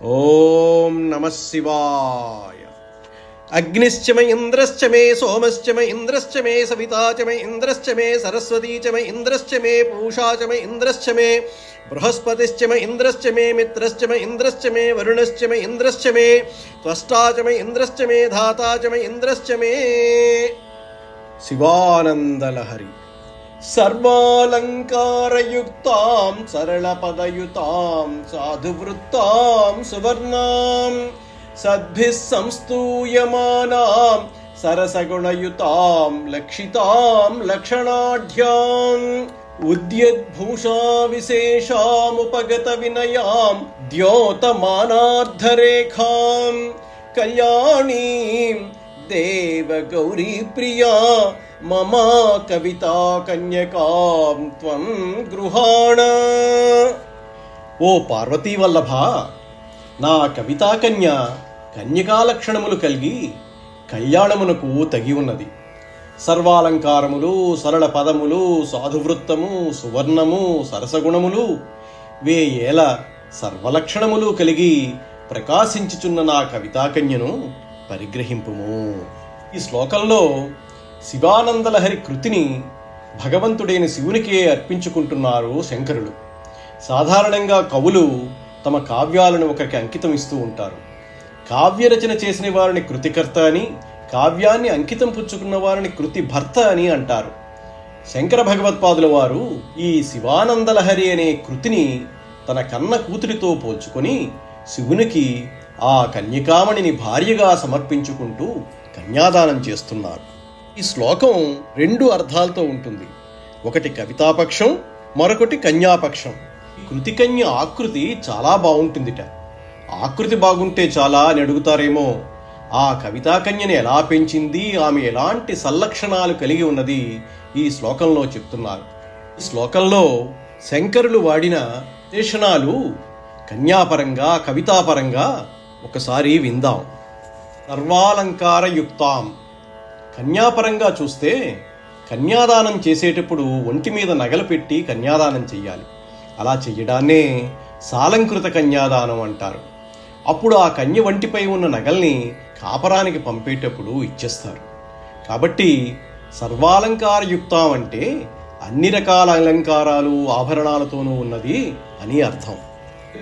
ఓం నమః శివాయ. అగ్నిశ్చ మే ఇంద్రశ్చ మే సోమశ్చ మే ఇంద్రశ్చ మే సవితా చ మే ఇంద్రశ్చ మే సరస్వతీ చ మే ఇంద్రశ్చ మే పూషా చ మే ఇంద్రశ్చ మే బృహస్పతిశ్చ మే ఇంద్రశ్చ మే మిత్రశ్చ మే ఇంద్రశ్చ మే వరుణశ్చ మే ఇంద్రశ్చ మే త్వష్టా చ మే ఇంద్రశ్చ మే ధాతా చ మే ఇంద్రశ్చ మే. శివానందలహరి. సర్వాలంకారయుక్తాం సరళపదయుతాం సాధువృత్తాం సువర్ణాం సద్భిః సంస్తూయమానాం సరసగుణయుతాం లక్షితాం లక్షణాఢ్యాం ఉద్యద్భూషా విశేషాముపగత వినయాం ద్యోతమానార్ధరేఖాం కళ్యాణీం దేవగౌరీ ప్రియా మమ కవితా కన్యకాం త్వం గృహాణ. ఓ పార్వతీ వల్లభ, నా కవితా కన్య కన్యకా లక్షణములు కలిగి కళ్యాణమునకు తగి ఉన్నది. సర్వాలంకారములు, సరళ పదములు, సాధువృత్తము, సువర్ణము, సరసగుణములు, వేయేల సర్వలక్షణములు కలిగి ప్రకాశించుచున్న నా కవితా కన్యను పరిగ్రహింపుము. ఈ శ్లోకంలో శివానందలహరి కృతిని భగవంతుడైన శివునికే అర్పించుకుంటున్నారు శంకరులు. సాధారణంగా కవులు తమ కావ్యాలను ఒకరికి అంకితం ఇస్తూ ఉంటారు. కావ్యరచన చేసిన వారిని కృతికర్త అని, కావ్యాన్ని అంకితం పుచ్చుకున్న వారిని కృతి భర్త అని అంటారు. శంకర భగవత్పాదుల వారు ఈ శివానందలహరి అనే కృతిని తన కన్న కూతురితో పోల్చుకొని శివునికి ఆ కన్యకామణిని భార్యగా సమర్పించుకుంటూ కన్యాదానం చేస్తున్నారు. ఈ శ్లోకం రెండు అర్థాలతో ఉంటుంది. ఒకటి కవితాపక్షం, మరొకటి కన్యాపక్షం. కృతి కన్య ఆకృతి చాలా బాగుంటుందిట. ఆకృతి బాగుంటే చాలా అని అడుగుతారేమో. ఆ కవితా కన్యని ఎలా పెంచింది, ఆమె ఎలాంటి సల్లక్షణాలు కలిగి ఉన్నది ఈ శ్లోకంలో చెప్తున్నారు. ఈ శ్లోకంలో శంకరులు వాడిన విశేషణాలు కన్యాపరంగా, కవితాపరంగా ఒకసారి విందాం. సర్వాలంకారయుక్తాం. కన్యాపరంగా చూస్తే కన్యాదానం చేసేటప్పుడు ఒంటి మీద నగలు పెట్టి కన్యాదానం చెయ్యాలి. అలా చెయ్యడాన్నే సాలంకృత కన్యాదానం అంటారు. అప్పుడు ఆ కన్య వంటిపై ఉన్న నగల్ని కాపరానికి పంపేటప్పుడు ఇచ్చేస్తారు. కాబట్టి సర్వాలంకారయుక్తం అంటే అన్ని రకాల అలంకారాలు, ఆభరణాలతోనూ ఉన్నది అని అర్థం.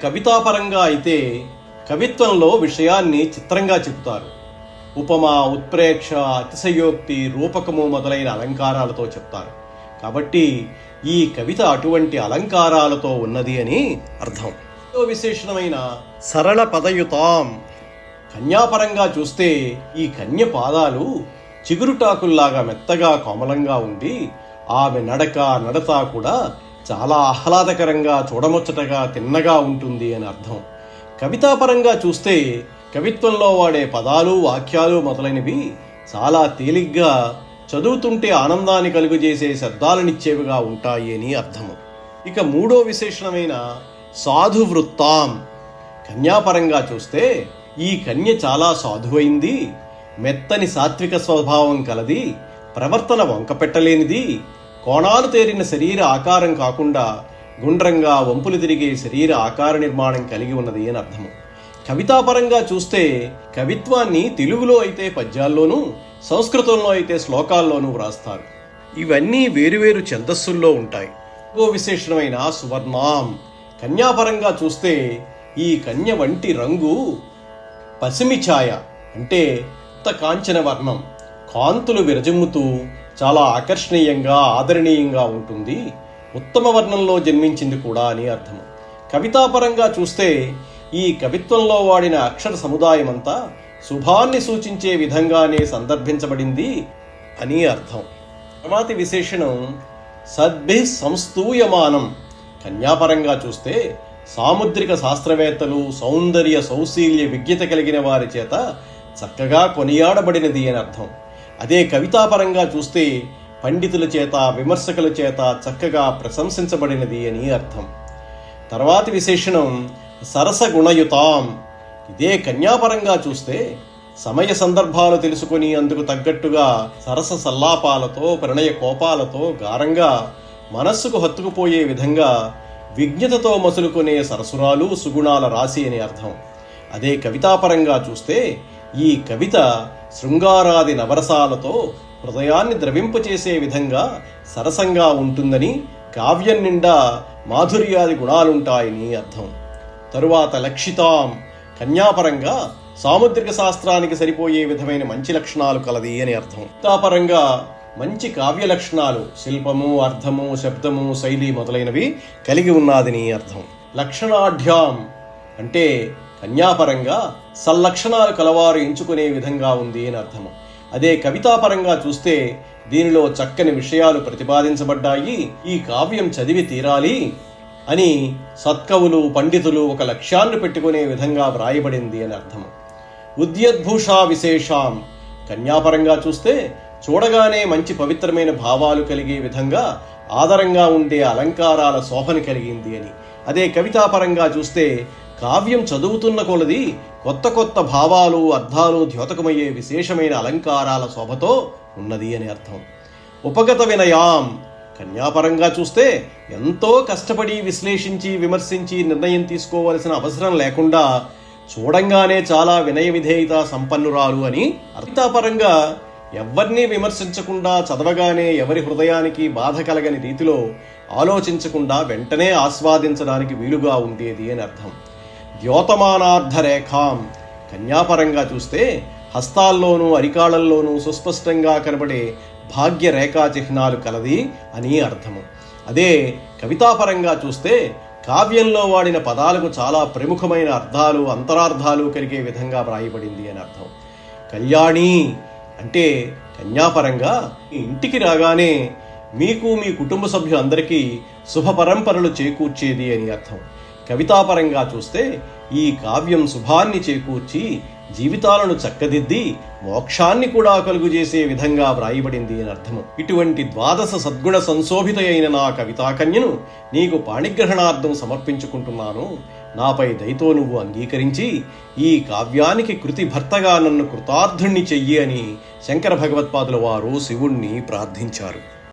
కవితాపరంగా అయితే కవిత్వంలో విషయాన్ని చిత్రంగా చెబుతారు. ఉపమా, ఉత్ప్రేక్ష, అతిశయోక్తి, రూపకము మొదలైన అలంకారాలతో చెప్తారు. కాబట్టి ఈ కవిత అటువంటి అలంకారాలతో ఉన్నది అని అర్థం. విశేషణమైన సరళ పదయుతాం. కన్యాపరంగా చూస్తే ఈ కన్య పాదాలు చిగురుటాకుల్లాగా మెత్తగా కోమలంగా ఉండి ఆమె నడత కూడా చాలా ఆహ్లాదకరంగా, చూడముచ్చటగా, తిన్నగా ఉంటుంది అని అర్థం. కవితాపరంగా చూస్తే కవిత్వంలో వాడే పదాలు, వాక్యాలు మొదలైనవి చాలా తేలిగ్గా, చదువుతుంటే ఆనందాన్ని కలుగజేసే శబ్దాలనిచ్చేవిగా ఉంటాయి అని అర్థము. ఇక మూడో విశేషణమైన సాధువృత్తాం. కన్యాపరంగా చూస్తే ఈ కన్య చాలా సాధువైంది, మెత్తని సాత్విక స్వభావం కలది, ప్రవర్తన వంకపెట్టలేనిది, కోణాలు తేరిన శరీర ఆకారం కాకుండా గుండ్రంగా వంపులు తిరిగే శరీర ఆకార నిర్మాణం కలిగి ఉన్నది అని అర్థము. కవితాపరంగా చూస్తే కవిత్వాన్ని తెలుగులో అయితే పద్యాల్లోనూ, సంస్కృతంలో అయితే శ్లోకాల్లోనూ వ్రాస్తారు. ఇవన్నీ వేరువేరు ఛందస్సుల్లో ఉంటాయి. ఓ విశేషమైన సువర్ణాం. కన్యాపరంగా చూస్తే ఈ కన్య వంటి రంగు పసిమి ఛాయ అంటే కాంచన వర్ణం, కాంతులు విరజిమ్ముతూ చాలా ఆకర్షణీయంగా, ఆదరణీయంగా ఉంటుంది. ఉత్తమ వర్ణంలో జన్మించింది కూడా అని అర్థం. కవితాపరంగా చూస్తే ఈ కవిత్వంలో వాడిన అక్షర సముదాయమంతా శుభాన్ని సూచించే విధంగానే సందర్భించబడింది అని అర్థం. తర్వాతి విశేషణం సద్భిః సంస్తూయమానం. కన్యాపరంగా చూస్తే సాముద్రిక శాస్త్రవేత్తలు, సౌందర్య సౌశీల్య విజ్ఞత కలిగిన వారి చేత చక్కగా కొనియాడబడినది అని అర్థం. అదే కవితాపరంగా చూస్తే పండితుల చేత, విమర్శకుల చేత చక్కగా ప్రశంసించబడినది అని అర్థం. తర్వాతి విశేషణం సరసగుణయుతాం. ఇదే కన్యాపరంగా చూస్తే సమయ సందర్భాలు తెలుసుకుని అందుకు తగ్గట్టుగా సరస సల్లాపాలతో, ప్రణయ కోపాలతో గారంగా మనస్సుకు హత్తుకుపోయే విధంగా విజ్ఞతతో మసులుకునే సరసురాలు సుగుణాల రాశి అని అర్థం. అదే కవితాపరంగా చూస్తే ఈ కవిత శృంగారాది నవరసాలతో హృదయాన్ని ద్రవింపచేసే విధంగా సరసంగా ఉంటుందని, కావ్యం నిండా మాధుర్యాది గుణాలుంటాయని అర్థం. తరువాత లక్షితాం కన్యాపరంగా సాముద్రిక శాస్త్రానికి సరిపోయే విధమైన మంచి లక్షణాలు కలది అని అర్థం. కవితాపరంగా మంచి కావ్య లక్షణాలు, శిల్పము, అర్థము, శబ్దము, శైలి మొదలైనవి కలిగి ఉన్నాదని అర్థం. లక్షణాఢ్యాం అంటే కన్యాపరంగా సల్లక్షణాలు కలవారు ఎంచుకునే విధంగా ఉంది అని అర్థము. అదే కవితాపరంగా చూస్తే దీనిలో చక్కని విషయాలు ప్రతిపాదించబడ్డాయి, ఈ కావ్యం చదివి తీరాలి అని సత్కవులు, పండితులు ఒక లక్ష్యాన్ని పెట్టుకునే విధంగా వ్రాయబడింది అని అర్థము. ఉద్యద్భూషా విశేషాం కన్యాపరంగా చూస్తే చూడగానే మంచి పవిత్రమైన భావాలు కలిగే విధంగా ఆదరంగా ఉండే అలంకారాల శోభని కలిగింది అని. అదే కవితాపరంగా చూస్తే కావ్యం చదువుతున్న కొలది కొత్త కొత్త భావాలు, అర్థాలు ద్యోతకమయ్యే విశేషమైన అలంకారాల శోభతో ఉన్నది అని అర్థం. ఉపగత వినయాం కన్యాపరంగా చూస్తే ఎంతో కష్టపడి విశ్లేషించి విమర్శించి నిర్ణయం తీసుకోవలసిన అవసరం లేకుండా చూడంగానే చాలా వినయ విధేయత సంపన్నురాలు అని. అర్థాపరంగా ఎవరినీ విమర్శించకుండా చదవగానే ఎవరి హృదయానికి బాధ కలగని రీతిలో ఆలోచించకుండా వెంటనే ఆస్వాదించడానికి వీలుగా ఉండేది అని అర్థం. ద్యోతమానార్ధరేఖాం కన్యాపరంగా చూస్తే హస్తాల్లోనూ అరికాళ్ళల్లోనూ సుస్పష్టంగా కనబడే భాగ్య రేఖా చిహ్నాలు కలది అని అర్థము. అదే కవితాపరంగా చూస్తే కావ్యంలో వాడిన పదాలకు చాలా ప్రముఖమైన అర్థాలు, అంతరార్థాలు కలిగే విధంగా వ్రాయబడింది అని అర్థం. కళ్యాణి అంటే కన్యాపరంగా ఇంటికి రాగానే మీకు మీ కుటుంబ సభ్యులందరికీ శుభ పరంపరలు చేకూర్చేది అని అర్థం. కవితాపరంగా చూస్తే ఈ కావ్యం శుభాన్ని చేకూర్చి జీవితాలను చక్కదిద్ది మోక్షాన్ని కూడా కలుగుజేసే విధంగా వ్రాయబడింది అని అర్థము. ఇటువంటి 12 సద్గుణ సంశోభిత అయిన నా కవితాకన్యను నీకు పాణిగ్రహణార్థం సమర్పించుకుంటున్నాను. నాపై దయతో నువ్వు అంగీకరించి ఈ కావ్యానికి కృతి భర్తగా నన్ను కృతార్థుణ్ణి చెయ్యి అని శంకర భగవత్పాదుల వారు శివుణ్ణి ప్రార్థించారు.